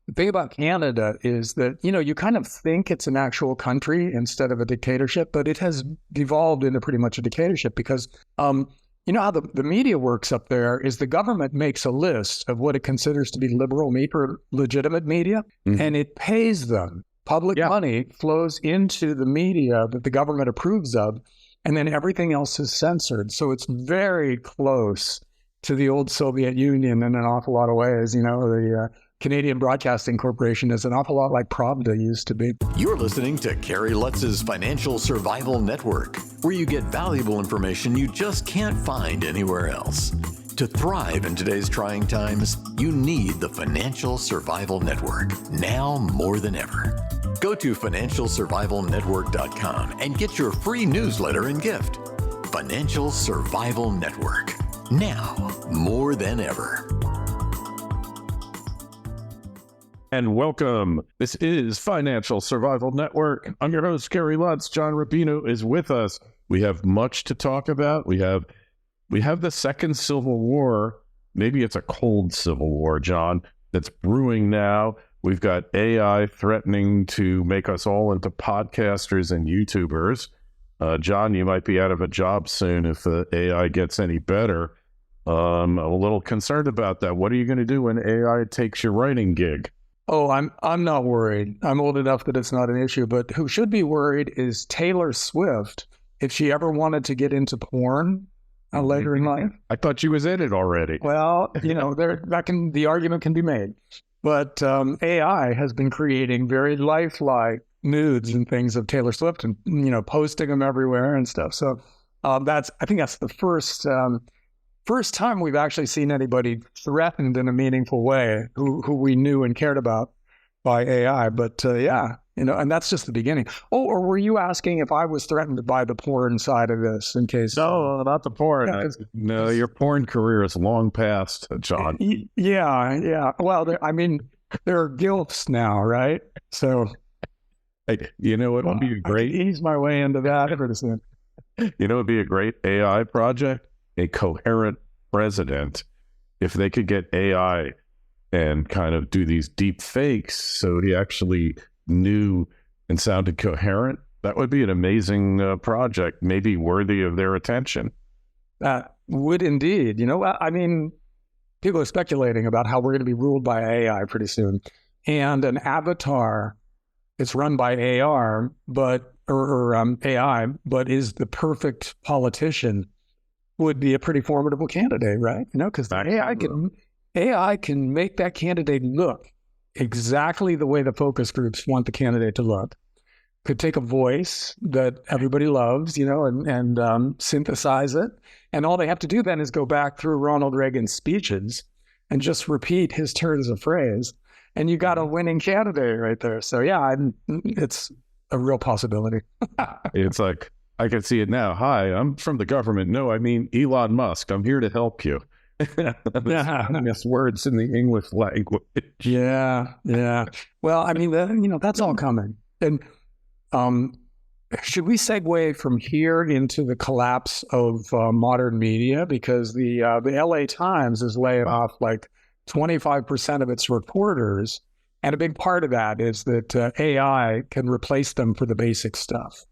The thing about Canada is that, you kind of think it's an actual country instead of a dictatorship, but it has devolved into pretty much a dictatorship because, you know how the media works up there is the government makes a list of what it considers to be liberal media or legitimate media, and it pays them. Public money flows into the media that the government approves of, and then everything else is censored. So it's very close to the old Soviet Union in an awful lot of ways. The Canadian Broadcasting Corporation is an awful lot like Pravda used to be. You're listening to Kerry Lutz's Financial Survival Network, where you get valuable information you just can't find anywhere else. To thrive in today's trying times, you need the Financial Survival Network, now more than ever. Go to financialsurvivalnetwork.com and get your free newsletter and gift. Financial Survival Network, now more than ever. And welcome. This is Financial Survival Network. I'm your host, Kerry Lutz. John Rubino is with us. We have much to talk about. We have the second Civil War. Maybe it's a cold Civil War, John, that's brewing now. We've got AI threatening to make us all into podcasters and YouTubers. John, you might be out of a job soon if the AI gets any better. I'm a little concerned about that. What are you going to do when AI takes your writing gig? Oh, I'm not worried. I'm old enough that it's not an issue. But who should be worried is Taylor Swift. If she ever wanted to get into porn later in life, I thought she was in it already. Well, the argument can be made. But AI has been creating very lifelike nudes and things of Taylor Swift, and posting them everywhere and stuff. So I think that's the first time we've actually seen anybody threatened in a meaningful way who we knew and cared about by AI. But and that's just the beginning. Oh, or were you asking if I was threatened by the porn side of this in case? No, not the porn. No, your porn career is long past, John. Yeah. Well, there are gilfs now, right? So, hey, it would be great. I ease my way into that pretty soon. It would be a great AI project. A coherent president, if they could get AI and kind of do these deep fakes so he actually knew and sounded coherent, that would be an amazing project, maybe worthy of their attention. That would indeed. People are speculating about how we're going to be ruled by AI pretty soon. And an avatar, it's run by AI, but is the perfect politician, would be a pretty formidable candidate, right? Because AI can make that candidate look exactly the way the focus groups want the candidate to look. Could take a voice that everybody loves, and synthesize it. And all they have to do then is go back through Ronald Reagan's speeches and just repeat his turns of phrase. And you got a winning candidate right there. So it's a real possibility. It's like, I can see it now. Hi, I'm from the government. No, I mean Elon Musk. I'm here to help you. Miss words in the English language. Yeah. Well, that's all coming. And should we segue from here into the collapse of modern media? Because the LA Times is laying off like 25% of its reporters, and a big part of that is that AI can replace them for the basic stuff.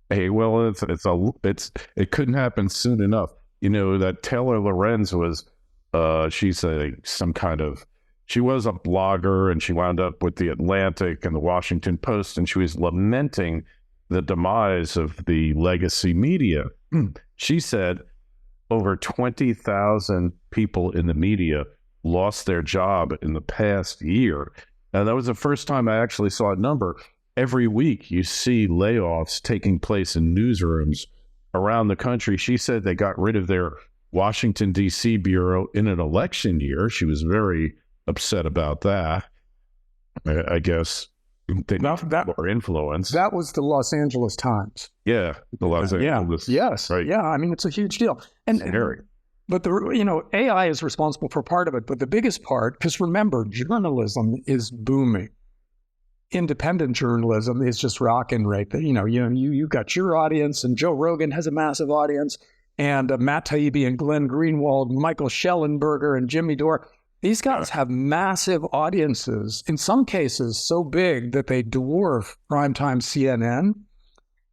Hey, well, it couldn't happen soon enough. That Taylor Lorenz was, she was a blogger, and she wound up with the Atlantic and the Washington Post, and she was lamenting the demise of the legacy media. She said over 20,000 people in the media lost their job in the past year. And that was the first time I actually saw a number. Every week you see layoffs taking place in newsrooms around the country. She said they got rid of their Washington, D.C. bureau in an election year. She was very upset about that. I guess they were influence. That was the Los Angeles Times. Yeah, the Los Angeles. Yes. Right. Yeah, it's a huge deal. But AI is responsible for part of it. But the biggest part, because remember, journalism is booming. Independent journalism is just rocking right there. You got your audience, and Joe Rogan has a massive audience, and Matt Taibbi and Glenn Greenwald, Michael Schellenberger and Jimmy Dore. These guys have massive audiences, in some cases so big that they dwarf primetime CNN.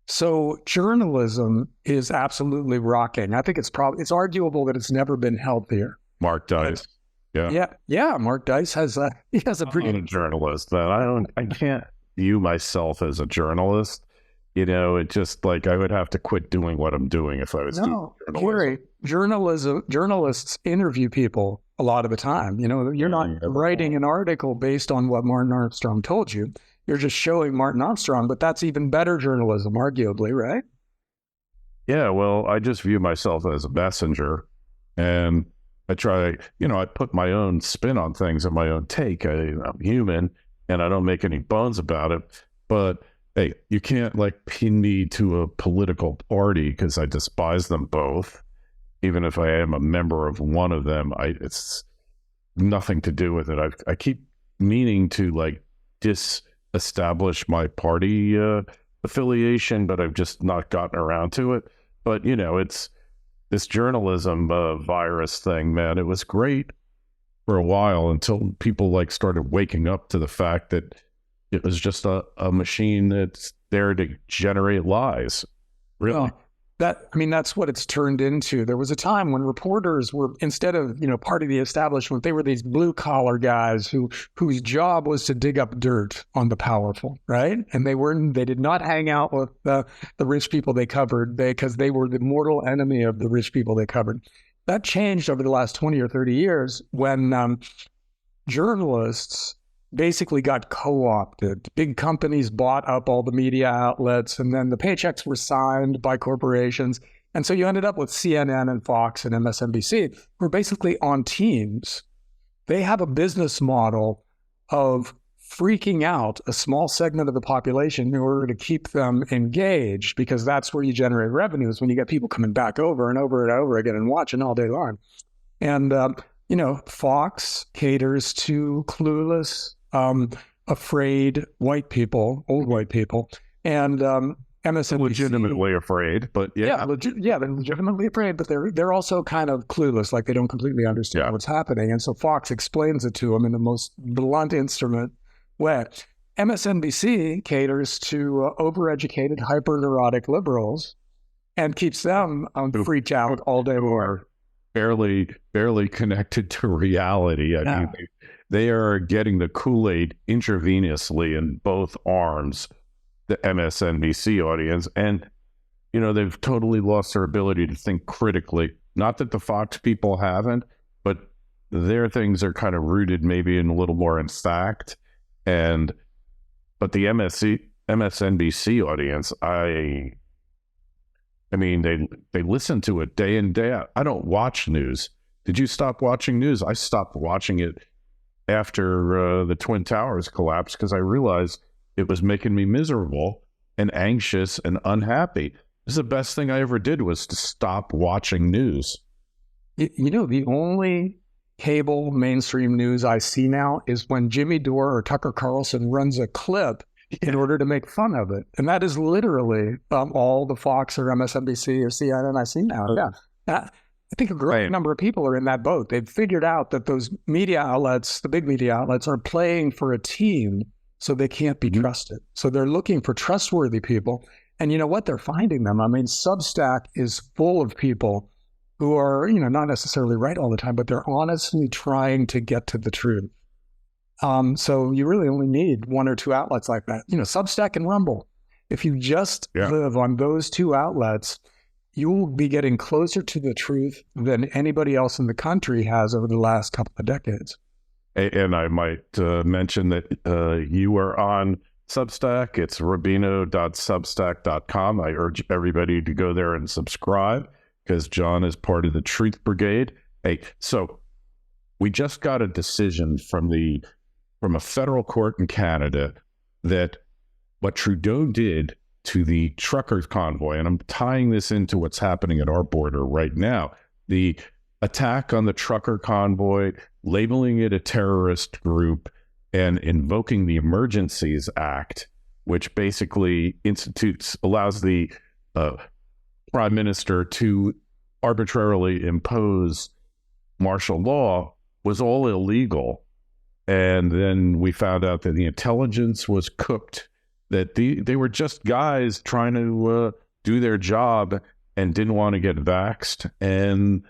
So journalism is absolutely rocking. I think it's arguable that it's never been healthier. Mark Dice. Yeah. Mark Dice has a pretty. I'm a journalist, man. I can't view myself as a journalist. It just like I would have to quit doing what I'm doing if I was doing journalism. Journalists interview people a lot of the time. You're not writing an article based on what Martin Armstrong told you. You're just showing Martin Armstrong, but that's even better journalism, arguably, right? Yeah, well, I just view myself as a messenger, and I try, I put my own spin on things and my own take. I'm human, and I don't make any bones about it. But hey, you can't pin me to a political party because I despise them both. Even if I am a member of one of them, it's nothing to do with it. I keep meaning to disestablish my party affiliation, but I've just not gotten around to it. But it's this journalism virus thing, man. It was great for a while until people started waking up to the fact that it was just a machine that's there to generate lies. Really? Well, that's what it's turned into. There was a time when reporters were, instead of, part of the establishment, they were these blue collar guys whose job was to dig up dirt on the powerful, right? And they did not hang out with the rich people they covered because they were the mortal enemy of the rich people they covered. That changed over the last 20 or 30 years when journalists basically got co-opted. Big companies bought up all the media outlets, and then the paychecks were signed by corporations. And so you ended up with CNN and Fox and MSNBC, who are basically on teams. They have a business model of freaking out a small segment of the population in order to keep them engaged, because that's where you generate revenues, when you get people coming back over and over and over again and watching all day long. And, Fox caters to clueless, afraid white people, old white people, and MSNBC. Legitimately afraid, but yeah. They're legitimately afraid, but they're also kind of clueless, they don't completely understand what's happening. And so Fox explains it to them in the most blunt instrument way. MSNBC caters to overeducated, hyper-neurotic liberals and keeps them freaked out all day long. Barely connected to reality. I mean, they are getting the Kool-Aid intravenously in both arms, the MSNBC audience, and they've totally lost their ability to think critically. Not that the Fox people haven't, but their things are kind of rooted maybe in a little more in fact. But the MSNBC audience, I mean, they listen to it day in, day out. I don't watch news. Did you stop watching news? I stopped watching it after the Twin Towers collapsed because I realized it was making me miserable and anxious and unhappy. This is the best thing I ever did, was to stop watching news. The only cable mainstream news I see now is when Jimmy Dore or Tucker Carlson runs a clip in order to make fun of it. And that is literally all the Fox or MSNBC or CNN I see now. Yeah. I think a great number of people are in that boat. They've figured out that those media outlets, the big media outlets, are playing for a team, so they can't be trusted. So they're looking for trustworthy people. And you know what? They're finding them. I mean, Substack is full of people who are, not necessarily right all the time, but they're honestly trying to get to the truth. So you really only need one or two outlets like that. Substack and Rumble. If you just live on those two outlets, you will be getting closer to the truth than anybody else in the country has over the last couple of decades. And I might mention that you are on Substack. It's rubino.substack.com. I urge everybody to go there and subscribe, because John is part of the Truth Brigade. Hey, so we just got a decision from a federal court in Canada that what Trudeau did to the truckers convoy, and I'm tying this into what's happening at our border right now, the attack on the trucker convoy, labeling it a terrorist group, and invoking the Emergencies Act, which basically allows the prime minister to arbitrarily impose martial law was all illegal. And then we found out that the intelligence was cooked, that they were just guys trying to do their job and didn't want to get vaxxed and,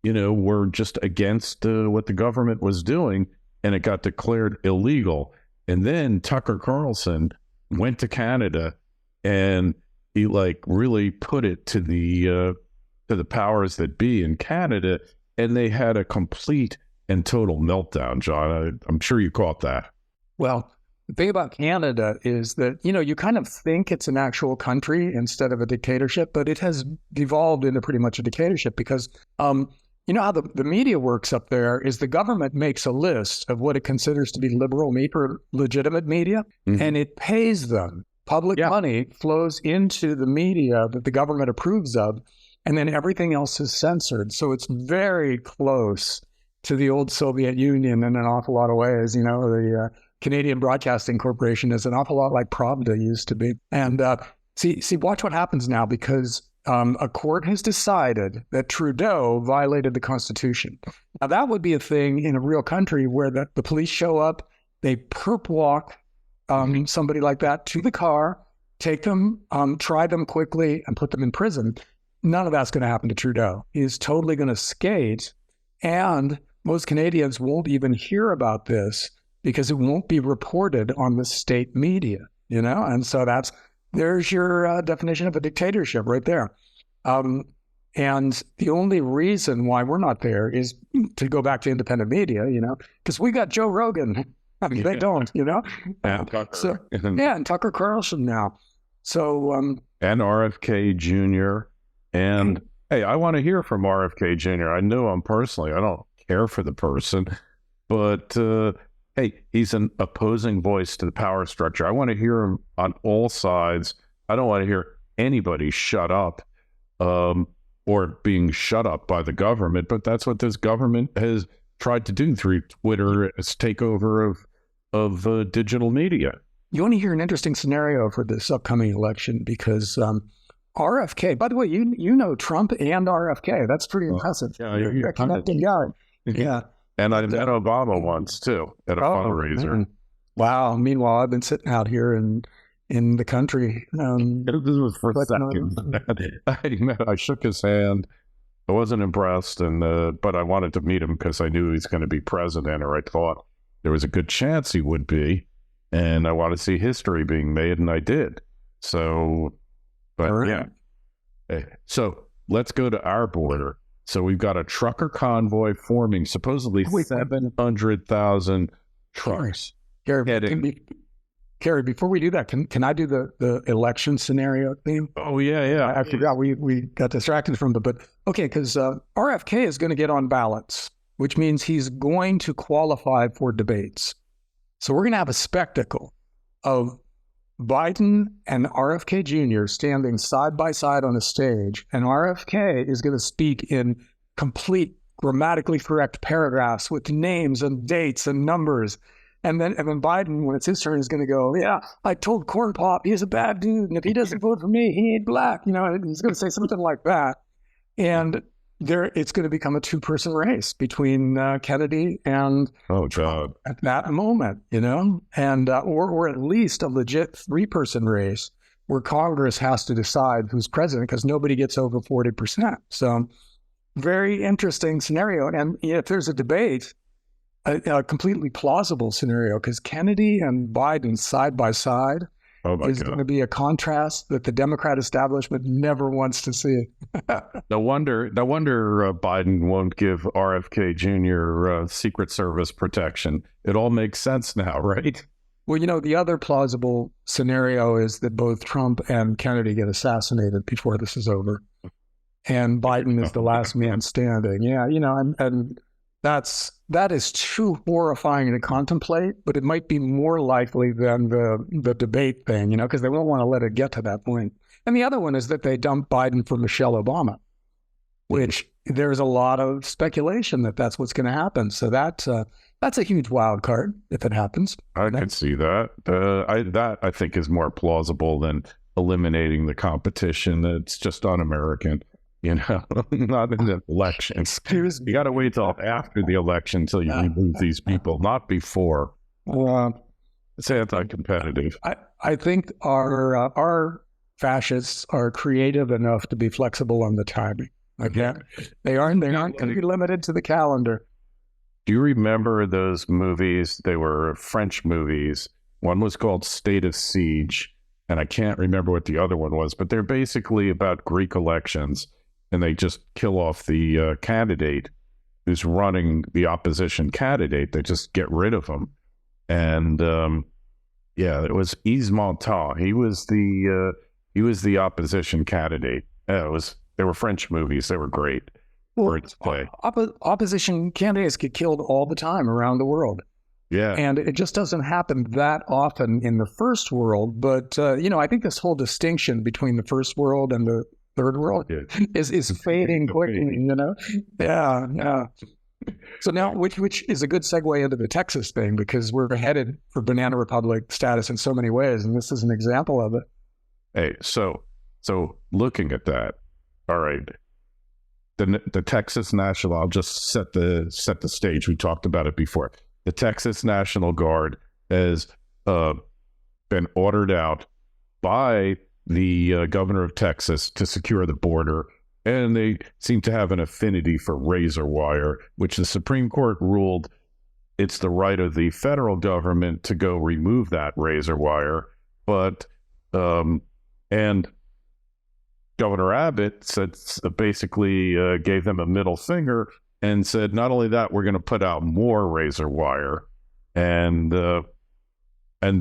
were just against what the government was doing, and it got declared illegal. And then Tucker Carlson went to Canada and he really put it to the powers that be in Canada, and they had a complete and total meltdown, John. I'm sure you caught that. Well, the thing about Canada is that, you kind of think it's an actual country instead of a dictatorship, but it has devolved into pretty much a dictatorship because, you know how the media works up there is the government makes a list of what it considers to be liberal media or legitimate media, and it pays them. Public money flows into the media that the government approves of, and then everything else is censored. So it's very close to the old Soviet Union in an awful lot of ways. The Canadian Broadcasting Corporation is an awful lot like Pravda used to be. And see, watch what happens now, because a court has decided that Trudeau violated the Constitution. Now, that would be a thing in a real country where the police show up, they perp walk somebody like that to the car, take them, try them quickly, and put them in prison. None of that's going to happen to Trudeau. He is totally going to skate, and most Canadians won't even hear about this because it won't be reported on the state media, And so there's your definition of a dictatorship right there. And the only reason why we're not there is to go back to independent media, because we got Joe Rogan. I mean, they don't, And Tucker. So, and Tucker Carlson now. So, and RFK Jr. And hey, I want to hear from RFK Jr. I know him personally. I don't care for the person, but hey, he's an opposing voice to the power structure. I want to hear him on all sides. I don't want to hear anybody shut up or being shut up by the government, but that's what this government has tried to do through Twitter, its takeover of digital media. You want to hear an interesting scenario for this upcoming election, because RFK, by the way, you know Trump and RFK. That's pretty impressive. Yeah, you're a connected guy. Yeah. And I met Obama once, too, at a fundraiser. Man. Wow. Meanwhile, I've been sitting out here in the country. This was for a second. I shook his hand. I wasn't impressed, but I wanted to meet him because I knew he's going to be president, or I thought there was a good chance he would be, and I wanted to see history being made, and I did. So, but right. Yeah. So let's go to our border. So we've got a trucker convoy forming, supposedly 700,000 trucks. Kerry, before we do that, can I do the election scenario theme? Oh, yeah. I forgot. We got distracted from it. But okay, because RFK is going to get on ballots, which means he's going to qualify for debates. So we're going to have a spectacle of Biden and RFK Jr. standing side by side on a stage, and RFK is going to speak in complete grammatically correct paragraphs with names and dates and numbers. And then Biden, when it's his turn, is going to go, yeah, I told Corn Pop he's a bad dude, and if he doesn't vote for me, he ain't black. He's going to say something like that. And it's going to become a two-person race between Kennedy and Trump at that moment, and or at least a legit three-person race where Congress has to decide who's president, because nobody gets over 40%. So very interesting scenario. And if there's a debate, a completely plausible scenario, because Kennedy and Biden side by side is going to be a contrast that the Democrat establishment never wants to see. No wonder Biden won't give RFK Jr. Secret Service protection. It all makes sense now, right? Well, the other plausible scenario is that both Trump and Kennedy get assassinated before this is over, and Biden is the last man standing. Yeah, and that is too horrifying to contemplate, but it might be more likely than the debate thing, because they won't want to let it get to that point. And the other one is that they dump Biden for Michelle Obama, which there's a lot of speculation that that's what's going to happen. So that's a huge wild card if it happens. I can see that. That I think is more plausible than eliminating the competition. It's just un-American. not in the elections. You got to wait till after the election until you remove these people, not before. It's anti-competitive. I think our fascists are creative enough to be flexible on the timing. Again, they aren't going to be limited to the calendar. Do you remember those movies? They were French movies. One was called State of Siege, and I can't remember what the other one was, but they're basically about Greek elections, and they just kill off the candidate who's running the opposition candidate. They just get rid of him. And it was Yves Montand. He was the opposition candidate. They were French movies. They were great. Well, opposition candidates get killed all the time around the world. Yeah. And it just doesn't happen that often in the first world. But, I think this whole distinction between the first world and the third world is fading quickly, Yeah. So now, which is a good segue into the Texas thing, because we're headed for Banana Republic status in so many ways. And this is an example of it. Hey, so looking at that, all right. The Texas National, I'll just set the stage. We talked about it before. The Texas National Guard has been ordered out by the governor of Texas to secure the border, and they seem to have an affinity for razor wire, which the Supreme Court ruled it's the right of the federal government to go remove that razor wire. But and Governor Abbott basically gave them a middle finger and said, not only that, we're going to put out more razor wire. And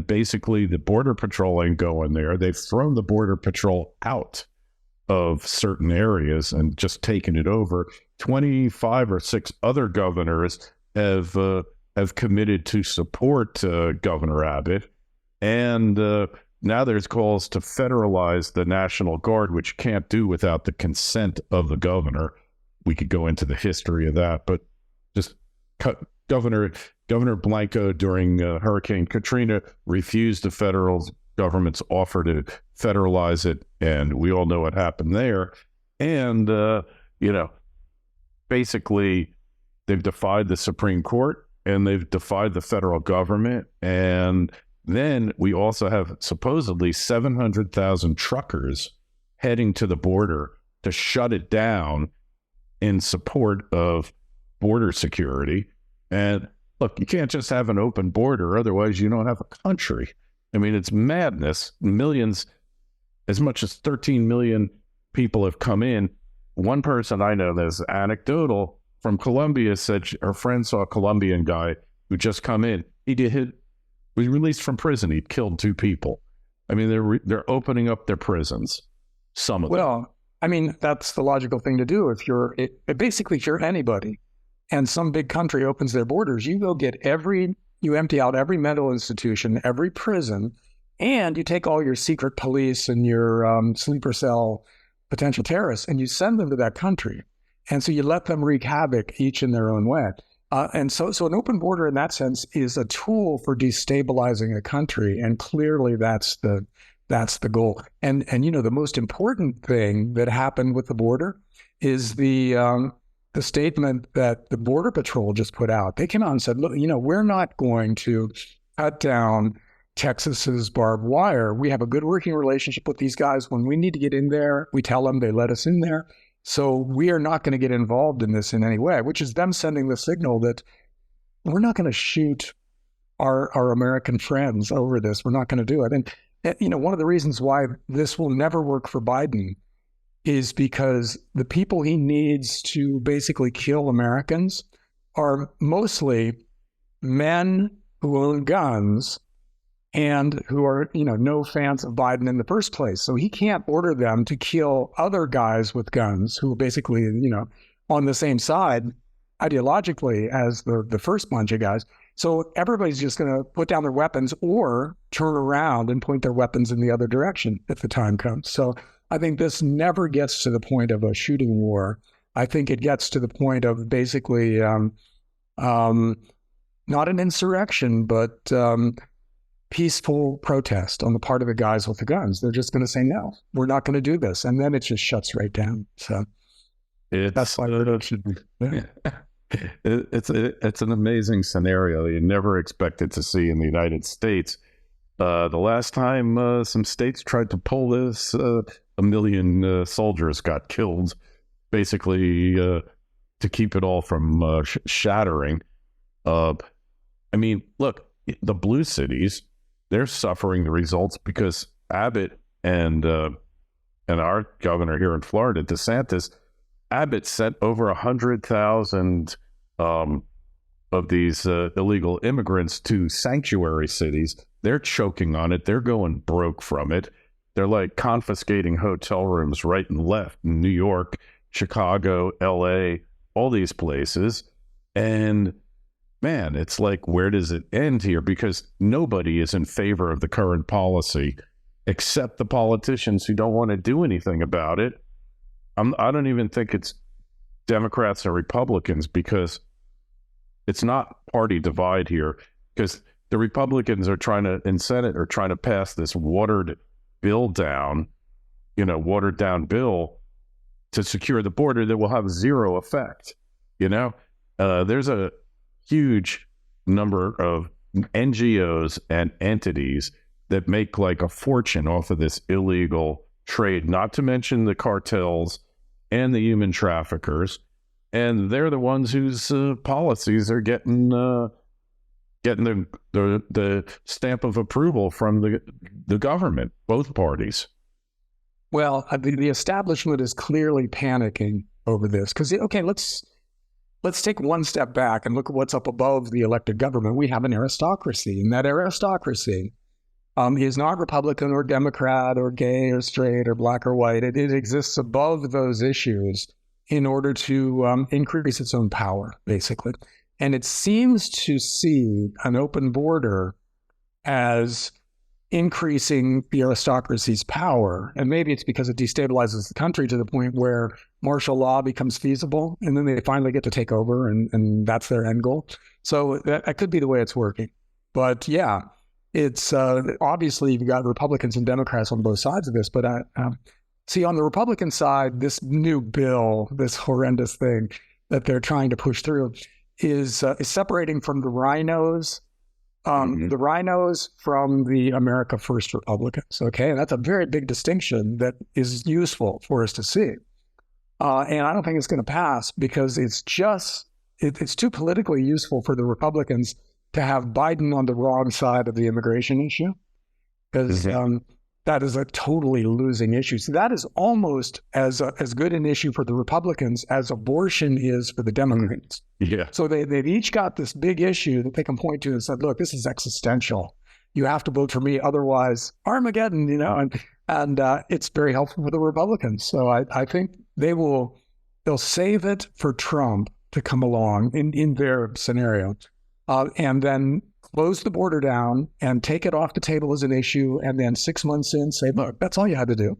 basically the Border Patrol ain't going there. They've thrown the Border Patrol out of certain areas and just taken it over. 25 or 6 other governors have committed to support Governor Abbott. And now there's calls to federalize the National Guard, which you can't do without the consent of the governor. We could go into the history of that, but just Governor Blanco during Hurricane Katrina refused the federal government's offer to federalize it, and we all know what happened there. And basically they've defied the Supreme Court and they've defied the federal government. And then we also have supposedly 700,000 truckers heading to the border to shut it down in support of border security. And look, you can't just have an open border, otherwise you don't have a country. I mean, it's madness. Millions, as much as 13 million people have come in. One person I know that's anecdotal from Colombia said her friend saw a Colombian guy who just come in. He was released from prison. He'd killed 2 people. I mean, they're opening up their prisons. Some of them. Well, I mean, that's the logical thing to do. If you're anybody and some big country opens their borders, you empty out every mental institution, every prison, and you take all your secret police and your sleeper cell potential terrorists and you send them to that country. And so you let them wreak havoc each in their own way. And so an open border in that sense is a tool for destabilizing a country. And clearly that's the goal. And the most important thing that happened with the border is the statement that the Border Patrol just put out. They came out and said, look, we're not going to cut down Texas's barbed wire. We have a good working relationship with these guys. When we need to get in there, we tell them, they let us in there. So we are not going to get involved in this in any way, which is them sending the signal that we're not going to shoot our American friends over this. We're not going to do it. And, one of the reasons why this will never work for Biden is because the people he needs to basically kill Americans are mostly men who own guns and who are, no fans of Biden in the first place. So he can't order them to kill other guys with guns who are basically, on the same side ideologically as the first bunch of guys. So everybody's just going to put down their weapons or turn around and point their weapons in the other direction if the time comes. So I think this never gets to the point of a shooting war. I think it gets to the point of basically not an insurrection, but peaceful protest on the part of the guys with the guns. They're just going to say, no, we're not going to do this. And then it just shuts right down. So That's my prediction. Yeah. It's an amazing scenario you never expected to see in the United States. The last time some states tried to pull this, 1 million soldiers got killed, basically to keep it all from shattering. I mean, look, the blue cities, they're suffering the results because Abbott and our governor here in Florida, DeSantis, Abbott sent over 100,000 of these illegal immigrants to sanctuary cities. They're choking on it. They're going broke from it. They're like confiscating hotel rooms right and left in New York, Chicago, LA, all these places. And man, it's like, where does it end here? Because nobody is in favor of the current policy except the politicians who don't want to do anything about it. I don't even think it's Democrats or Republicans, because it's not party divide here, because the Republicans are trying to, in Senate, are trying to pass this watered down bill to secure the border that will have zero effect. There's a huge number of NGOs and entities that make like a fortune off of this illegal trade, not to mention the cartels and the human traffickers. And they're the ones whose policies are getting the stamp of approval from the government, both parties. Well, the establishment is clearly panicking over this because, okay, let's take one step back and look at what's up above the elected government. We have an aristocracy, and that aristocracy is not Republican or Democrat or gay or straight or black or white. It exists above those issues in order to increase its own power, basically. And it seems to see an open border as increasing the aristocracy's power. And maybe it's because it destabilizes the country to the point where martial law becomes feasible, and then they finally get to take over, and that's their end goal. So that could be the way it's working. But yeah, it's obviously you've got Republicans and Democrats on both sides of this. But see, on the Republican side, this new bill, this horrendous thing that they're trying to push through, is separating from the rhinos, the rhinos from the America First Republicans. Okay, and that's a very big distinction that is useful for us to see. And I don't think it's going to pass because it's too politically useful for the Republicans to have Biden on the wrong side of the immigration issue, because that is a totally losing issue. So that is almost as good an issue for the Republicans as abortion is for the Democrats. Yeah. So they've each got this big issue that they can point to and said, look, this is existential. You have to vote for me, otherwise Armageddon, and it's very helpful for the Republicans. So I think they'll save it for Trump to come along in their scenario, and then close the border down and take it off the table as an issue, and then 6 months in say, look, that's all you had to do.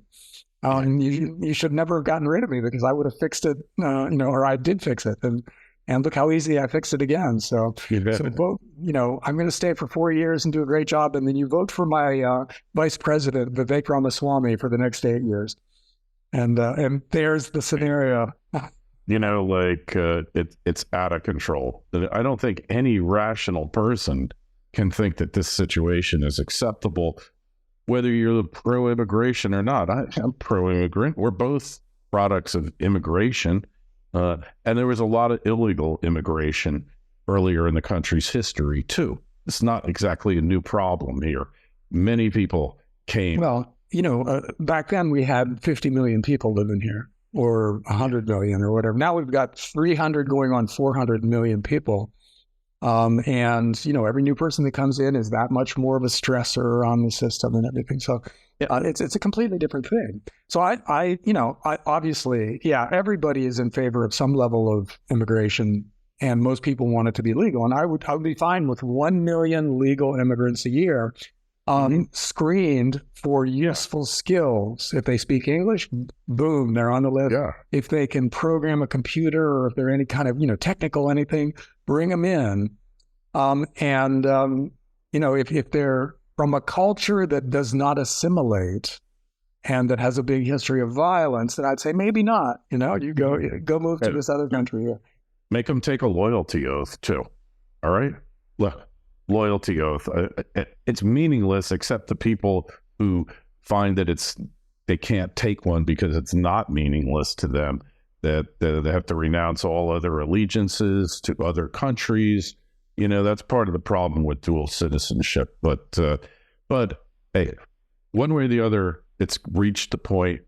You should never have gotten rid of me because I would have fixed it, or I did fix it. And look how easy I fixed it again. So vote, I'm going to stay for 4 years and do a great job. And then you vote for my vice president, Vivek Ramaswamy, for the next 8 years. And there's the scenario. It's out of control. I don't think any rational person can think that this situation is acceptable, whether you're pro-immigration or not. I'm pro-immigrant. We're both products of immigration. And there was a lot of illegal immigration earlier in the country's history, too. It's not exactly a new problem here. Many people came. Well, back then we had 50 million people living here, or 100 million or whatever. Now we've got 300 going on 400 million people. And, every new person that comes in is that much more of a stressor on the system and everything. So it's a completely different thing. So I obviously, everybody is in favor of some level of immigration, and most people want it to be legal. And I would be fine with 1 million legal immigrants a year, screened for useful skills. If they speak English, boom, they're on the list. Yeah. If they can program a computer, or if they're any kind of, technical anything, bring them in. If they're from a culture that does not assimilate and that has a big history of violence, then I'd say maybe not. You know, you go move to this other country. Make them take a loyalty oath too. All right, look, loyalty oath. It's meaningless except the people who find that they can't take one because it's not meaningless to them. That they have to renounce all other allegiances to other countries. You know, that's part of the problem with dual citizenship. But hey, one way or the other, it's reached the point,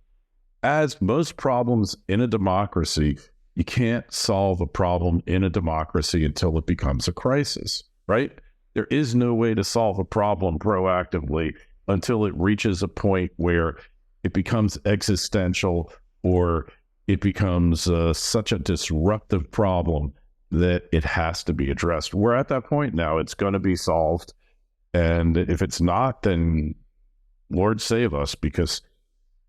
as most problems in a democracy, you can't solve a problem in a democracy until it becomes a crisis, right? There is no way to solve a problem proactively until it reaches a point where it becomes existential or it becomes such a disruptive problem that it has to be addressed. We're at that point now. It's going to be solved. And if it's not, then Lord save us, because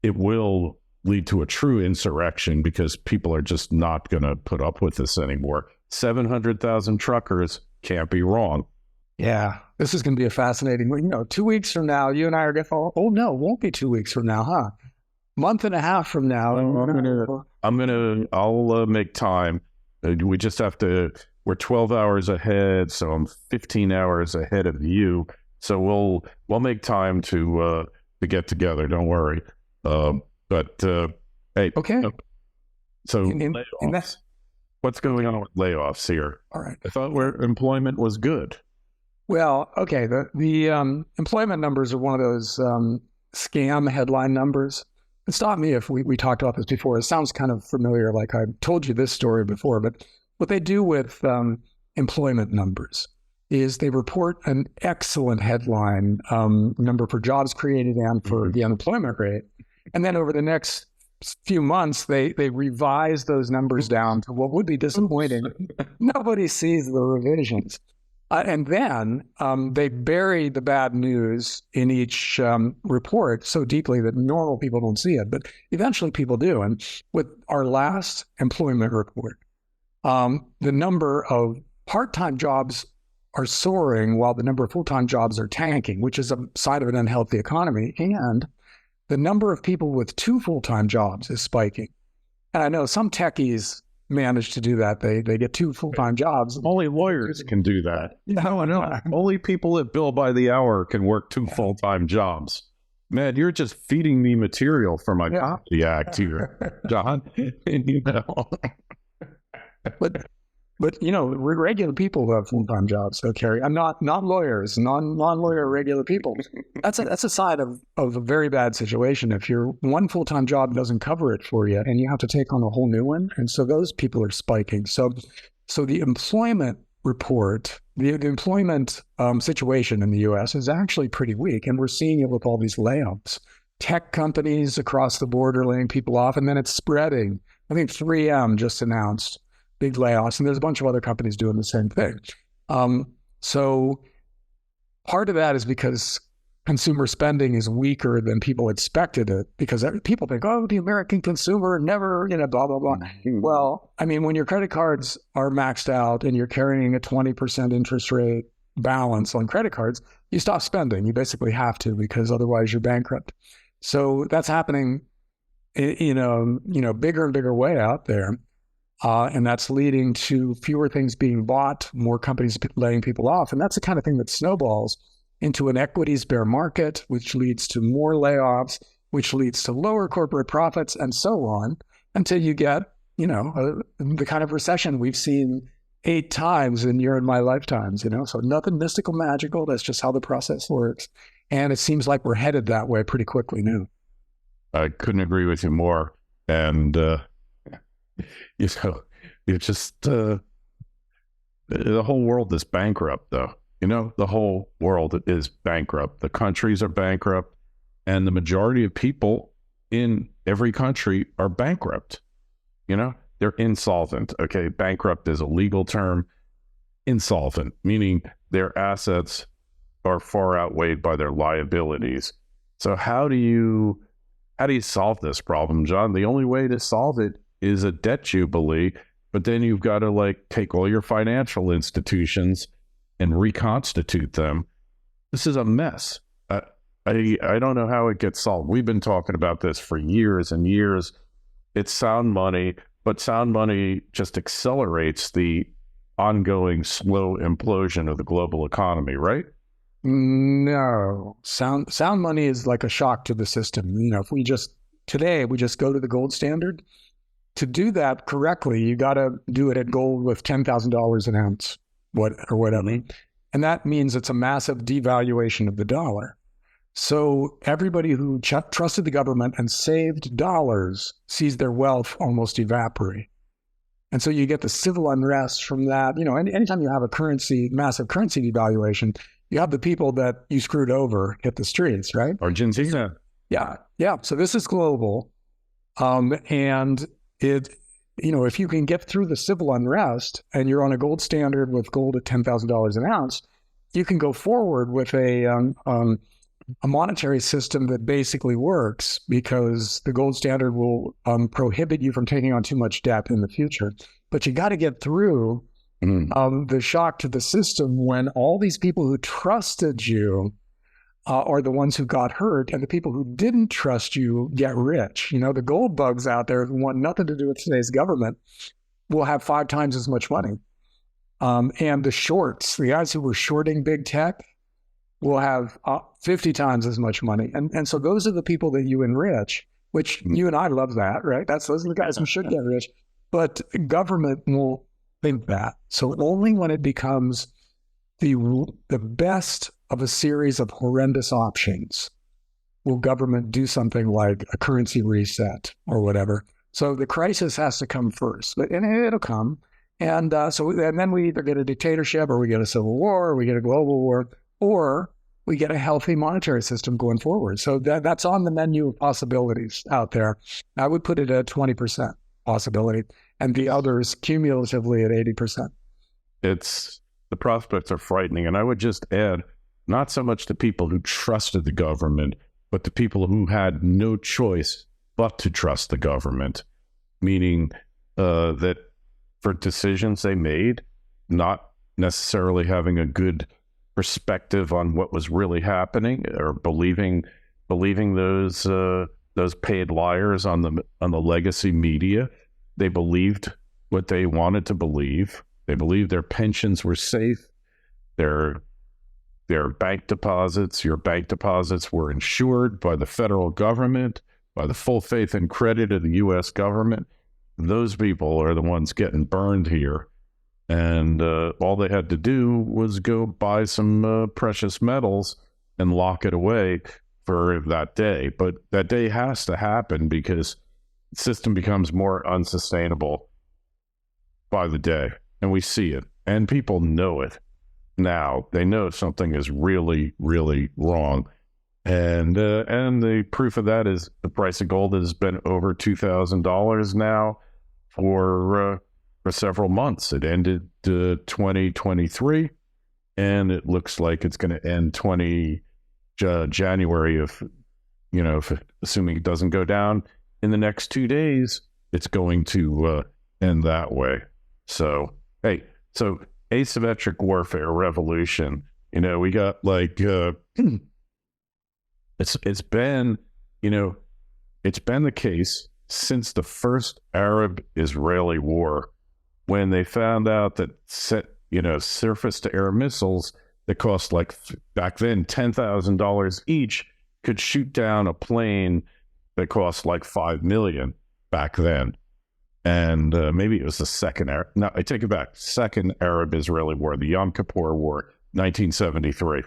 it will lead to a true insurrection because people are just not going to put up with this anymore. 700,000 truckers can't be wrong. Yeah, this is going to be a fascinating, 2 weeks from now, you and I are going to, oh no, it won't be 2 weeks from now, huh? Month and a half from now. I'll make time. We just have to, we're 12 hours ahead, so I'm 15 hours ahead of you. So we'll make time to get together. Don't worry. Hey, okay. So layoffs. What's going on with layoffs here? All right. I thought where employment was good. Well, okay. The employment numbers are one of those scam headline numbers. And stop me if we talked about this before. It sounds kind of familiar, like I told you this story before. But what they do with employment numbers is they report an excellent headline number for jobs created and for the unemployment rate. And then over the next few months, they revise those numbers down to what would be disappointing. Nobody sees the revisions. And then they bury the bad news in each report so deeply that normal people don't see it. But eventually people do. And with our last employment report, the number of part-time jobs are soaring while the number of full-time jobs are tanking, which is a sign of an unhealthy economy. And the number of people with 2 full-time jobs is spiking. And I know some techies manage to do that. They get 2 full-time jobs. Only lawyers can do that. No, I know. Only people that bill by the hour can work 2 full-time jobs. Man, you're just feeding me material for my comedy act here, John. But regular people have full-time jobs. So, Kerry, I'm not lawyers, non-lawyer regular people. That's a side of a very bad situation. If your one full-time job doesn't cover it for you, and you have to take on a whole new one, and so those people are spiking. So the employment report, the employment situation in the U.S. is actually pretty weak, and we're seeing it with all these layoffs. Tech companies across the board are laying people off, and then it's spreading. I think 3M just announced big layoffs, and there's a bunch of other companies doing the same thing. So part of that is because consumer spending is weaker than people expected it, because people think, oh, the American consumer never, blah, blah, blah. Well, I mean, when your credit cards are maxed out and you're carrying a 20% interest rate balance on credit cards, you stop spending. You basically have to, because otherwise you're bankrupt. So that's happening in a bigger and bigger way out there. And that's leading to fewer things being bought, more companies laying people off. And that's the kind of thing that snowballs into an equities bear market, which leads to more layoffs, which leads to lower corporate profits, and so on, until you get, the kind of recession we've seen 8 times in your and my lifetimes, So nothing mystical, magical. That's just how the process works. And it seems like we're headed that way pretty quickly now. I couldn't agree with you more. And, it's just the whole world is bankrupt, though. The whole world is bankrupt. The countries are bankrupt, and the majority of people in every country are bankrupt. They're insolvent. Okay, bankrupt is a legal term. Insolvent, meaning their assets are far outweighed by their liabilities. So how do you solve this problem, John? The only way to solve it is a debt jubilee, but then you've got to take all your financial institutions and reconstitute them. This is a mess. I don't know how it gets solved. We've been talking about this for years and years. It's sound money, but sound money just accelerates the ongoing slow implosion of the global economy, right? No, sound money is like a shock to the system. If we just go to the gold standard. To do that correctly, you got to do it at gold with $10,000 an ounce, or whatever. And that means it's a massive devaluation of the dollar. So everybody who trusted the government and saved dollars sees their wealth almost evaporate. And so you get the civil unrest from that. Anytime you have a massive currency devaluation, you have the people that you screwed over hit the streets, right? Argentina. Yeah. So this is global. And if you can get through the civil unrest and you're on a gold standard with gold at $10,000 an ounce, you can go forward with a monetary system that basically works, because the gold standard will prohibit you from taking on too much debt in the future. But you got to get through the shock to the system when all these people who trusted you are the ones who got hurt, and the people who didn't trust you get rich. The gold bugs out there who want nothing to do with today's government will have 5 times as much money. And the shorts, the guys who were shorting big tech, will have 50 times as much money. And so those are the people that you enrich, which you and I love that, right? Those are the guys who should get rich. But government won't think that. So only when it becomes the best of a series of horrendous options will government do something like a currency reset or whatever. So the crisis has to come first, and it'll come. And then we either get a dictatorship, or we get a civil war, or we get a global war, or we get a healthy monetary system going forward. So that's on the menu of possibilities out there. I would put it at 20% possibility, and the others cumulatively at 80%. The prospects are frightening. And I would just add, not so much the people who trusted the government, but the people who had no choice but to trust the government, meaning that for decisions they made, not necessarily having a good perspective on what was really happening, or believing those paid liars on the legacy media. They believed what they wanted to believe. They believed their pensions were safe. Their bank deposits, your bank deposits were insured by the federal government, by the full faith and credit of the U.S. government. Those people are the ones getting burned here. And all they had to do was go buy some precious metals and lock it away for that day. But that day has to happen, because the system becomes more unsustainable by the day. And we see it. And people know it now. They know something is really, really wrong. And the proof of that is the price of gold has been over $2,000 now for several months. It ended 2023, and it looks like it's going to end January assuming it doesn't go down in the next 2 days, it's going to end that way. So, asymmetric warfare revolution, we got like, it's been the case since the first Arab-Israeli war, when they found out that surface-to-air missiles that cost back then $10,000 each could shoot down a plane that cost like $5 million back then. And maybe it was the second I take it back. Second Arab-Israeli war, the Yom Kippur War, 1973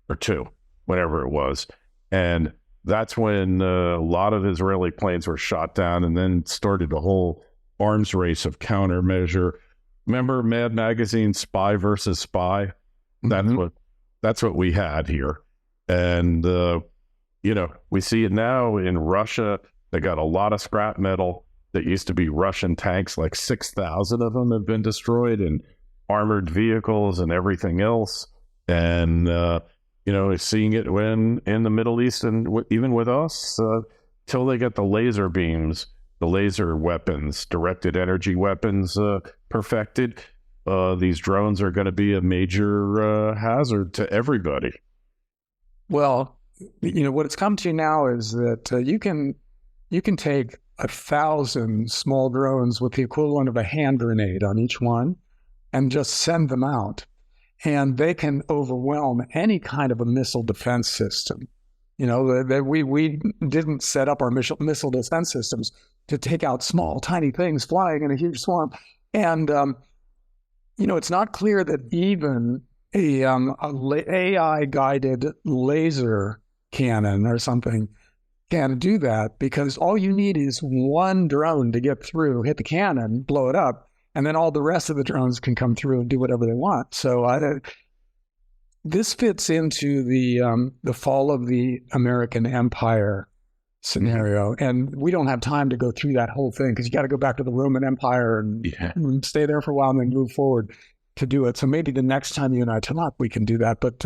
or 2, whatever it was. And that's when a lot of Israeli planes were shot down, and then started a whole arms race of countermeasure. Remember Mad Magazine, Spy versus Spy? That's what we had here. And, we see it now in Russia. They got a lot of scrap metal that used to be Russian tanks, like 6,000 of them have been destroyed, and armored vehicles and everything else. And, seeing it when in the Middle East, and even with us, till they get the laser beams, the laser weapons, directed energy weapons perfected, these drones are going to be a major hazard to everybody. Well, what it's come to now is that you can take 1,000 small drones with the equivalent of a hand grenade on each one and just send them out. And they can overwhelm any kind of a missile defense system. We didn't set up our missile defense systems to take out small, tiny things flying in a huge swarm. And, it's not clear that even a AI-guided laser cannon or something can do that, because all you need is one drone to get through, hit the cannon, blow it up, and then all the rest of the drones can come through and do whatever they want. So this fits into the fall of the American empire scenario. And we don't have time to go through that whole thing, because you got to go back to the Roman Empire and stay there for a while and then move forward to do it. So maybe the next time you and I talk, we can do that. But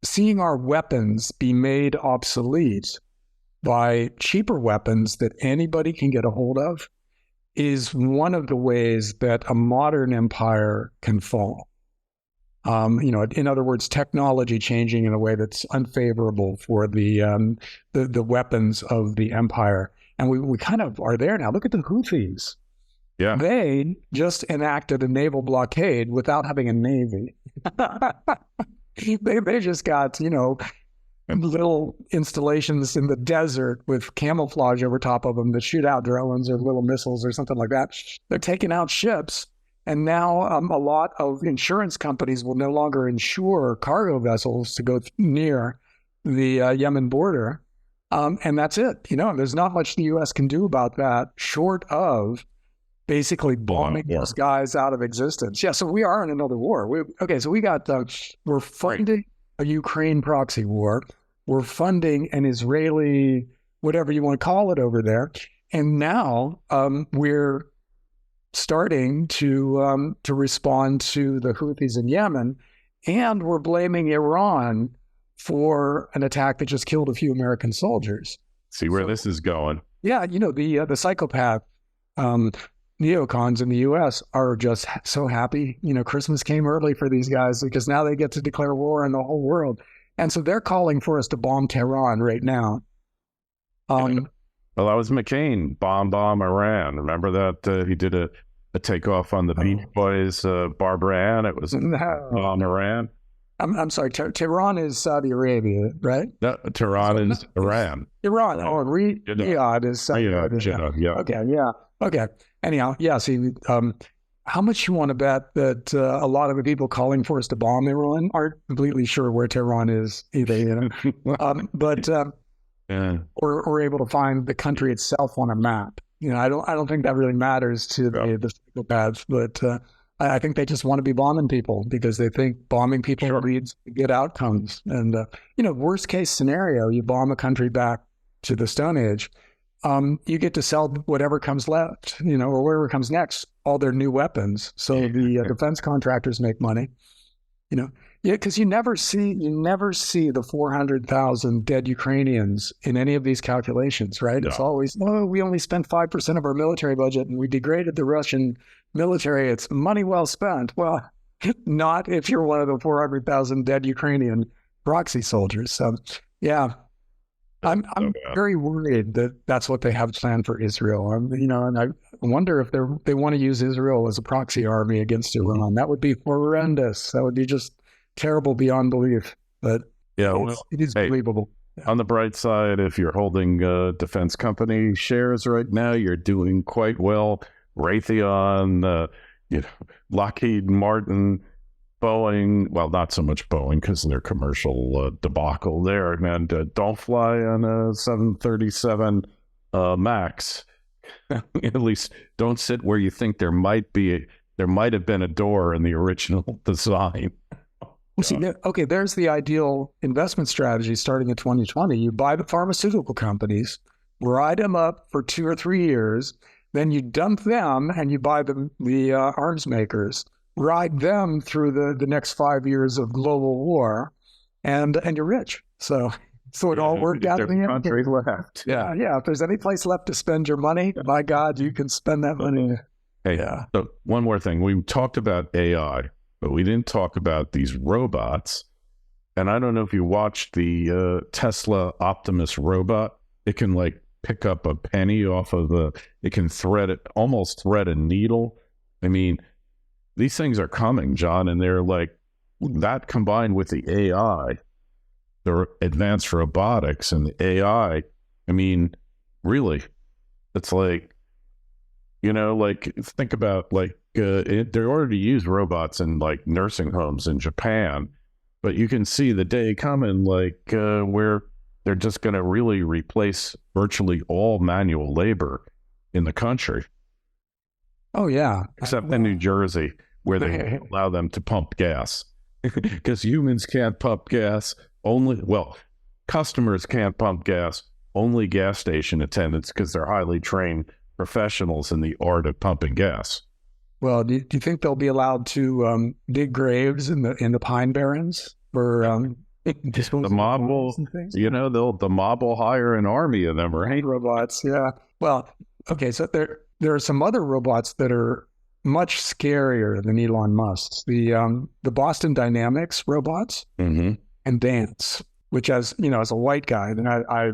seeing our weapons be made obsolete by cheaper weapons that anybody can get a hold of is one of the ways that a modern empire can fall. In other words, technology changing in a way that's unfavorable for the weapons of the empire. And we kind of are there now. Look at the Houthis. Yeah. They just enacted a naval blockade without having a navy. they just got, little installations in the desert with camouflage over top of them that shoot out drones or little missiles or something like that. They're taking out ships. And now a lot of insurance companies will no longer insure cargo vessels to go near the Yemen border. And that's it. There's not much the U.S. can do about that, short of basically bombing those guys out of existence. Yeah, so we are in another war. We're funding a Ukraine proxy war. We're funding an Israeli, whatever you want to call it over there. And now we're starting to respond to the Houthis in Yemen, and we're blaming Iran for an attack that just killed a few American soldiers. See where this is going. Yeah, the psychopath neocons in the U.S. are just so happy. Christmas came early for these guys because now they get to declare war on the whole world. And so they're calling for us to bomb Tehran right now. Well, that was McCain, bomb Iran. Remember that he did a takeoff on the Beach Boys, Barbara Ann. It was bomb Iran. I'm sorry, Tehran is Saudi Arabia, right? No, Tehran is Iran. Iran. Oh, Riyadh is Saudi Arabia. Yeah. Okay, yeah. Okay. Anyhow, yeah, see, how much you want to bet that a lot of the people calling for us to bomb Iran aren't completely sure where Tehran is either, but we're able to find the country itself on a map. I don't think that really matters to the psychopaths, but I think they just want to be bombing people because they think bombing people leads to good outcomes. And worst case scenario, you bomb a country back to the Stone Age. You get to sell whatever comes left, or whatever comes next, all their new weapons. So the defense contractors make money, because you never see the 400,000 dead Ukrainians in any of these calculations, right? No. It's always, we only spent 5% of our military budget and we degraded the Russian military. It's money well spent. Well, not if you're one of the 400,000 dead Ukrainian proxy soldiers. So, yeah. I'm very worried that that's what they have planned for Israel. And I wonder if they want to use Israel as a proxy army against Iran. That would be horrendous. That would be just terrible beyond belief. But it is believable. On the bright side, if you're holding defense company shares right now, you're doing quite well. Raytheon, Lockheed Martin, Boeing, well, not so much Boeing because of their commercial debacle there. And don't fly on a 737 MAX. At least don't sit where you think there might have been a door in the original design. Okay, there's the ideal investment strategy starting in 2020. You buy the pharmaceutical companies, ride them up for 2 or 3 years, then you dump them and you buy the arms makers. Ride them through the next 5 years of global war, and you're rich. So it all worked out in the end. Country left. Yeah. If there's any place left to spend your money, my God, you can spend that money. Hey, so one more thing. We talked about AI, but we didn't talk about these robots And I don't know if you watched the Tesla Optimus robot. It can like pick up a penny off of it can almost thread a needle. I mean, these things are coming, John, and they're like, that combined with the AI, the advanced robotics and the AI, I mean, really, it's like, like think about like, they already use robots in like nursing homes in Japan, but you can see the day coming like where they're just going to really replace virtually all manual labor in the country. Oh, yeah. Except in New Jersey, where they allow them to pump gas. Because humans can't pump gas. Customers can't pump gas. Only gas station attendants, because they're highly trained professionals in the art of pumping gas. Well, do you think they'll be allowed to dig graves in the pine barrens for the mob will, the mob will hire an army of them, right? Robots, yeah. Well, okay, so there are some other robots that are much scarier than Elon Musk's. The Boston Dynamics robots and Dance, which as a white guy, then I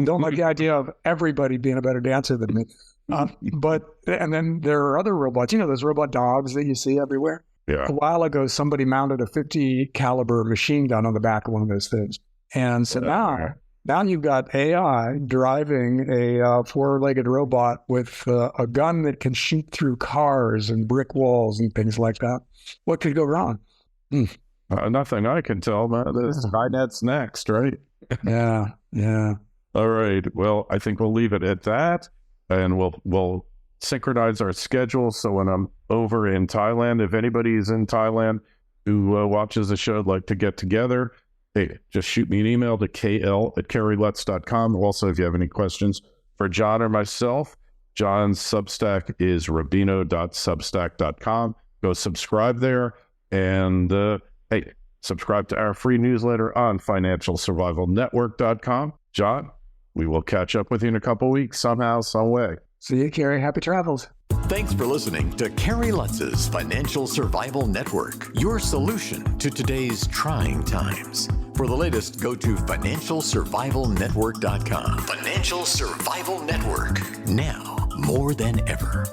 don't like the idea of everybody being a better dancer than me. And then there are other robots, those robot dogs that you see everywhere. Yeah. A while ago, somebody mounted a 50 caliber machine gun on the back of one of those things. And so now you've got AI driving a four-legged robot with a gun that can shoot through cars and brick walls and things like that. What could go wrong? Nothing I can tell, man. Skynet's next, right? Yeah. All right. Well, I think we'll leave it at that, and we'll synchronize our schedules. So when I'm over in Thailand, if anybody is in Thailand who watches the show, like to get together, hey, just shoot me an email to kl@kerrylutz.com. Also, if you have any questions for John or myself, John's Substack is rubino.substack.com. Go subscribe there. And hey, subscribe to our free newsletter on financialsurvivalnetwork.com. John, we will catch up with you in a couple weeks somehow, some way. See you, Kerry. Happy travels. Thanks for listening to Kerry Lutz's Financial Survival Network, your solution to today's trying times. For the latest, go to financialsurvivalnetwork.com. Financial Survival Network, now more than ever.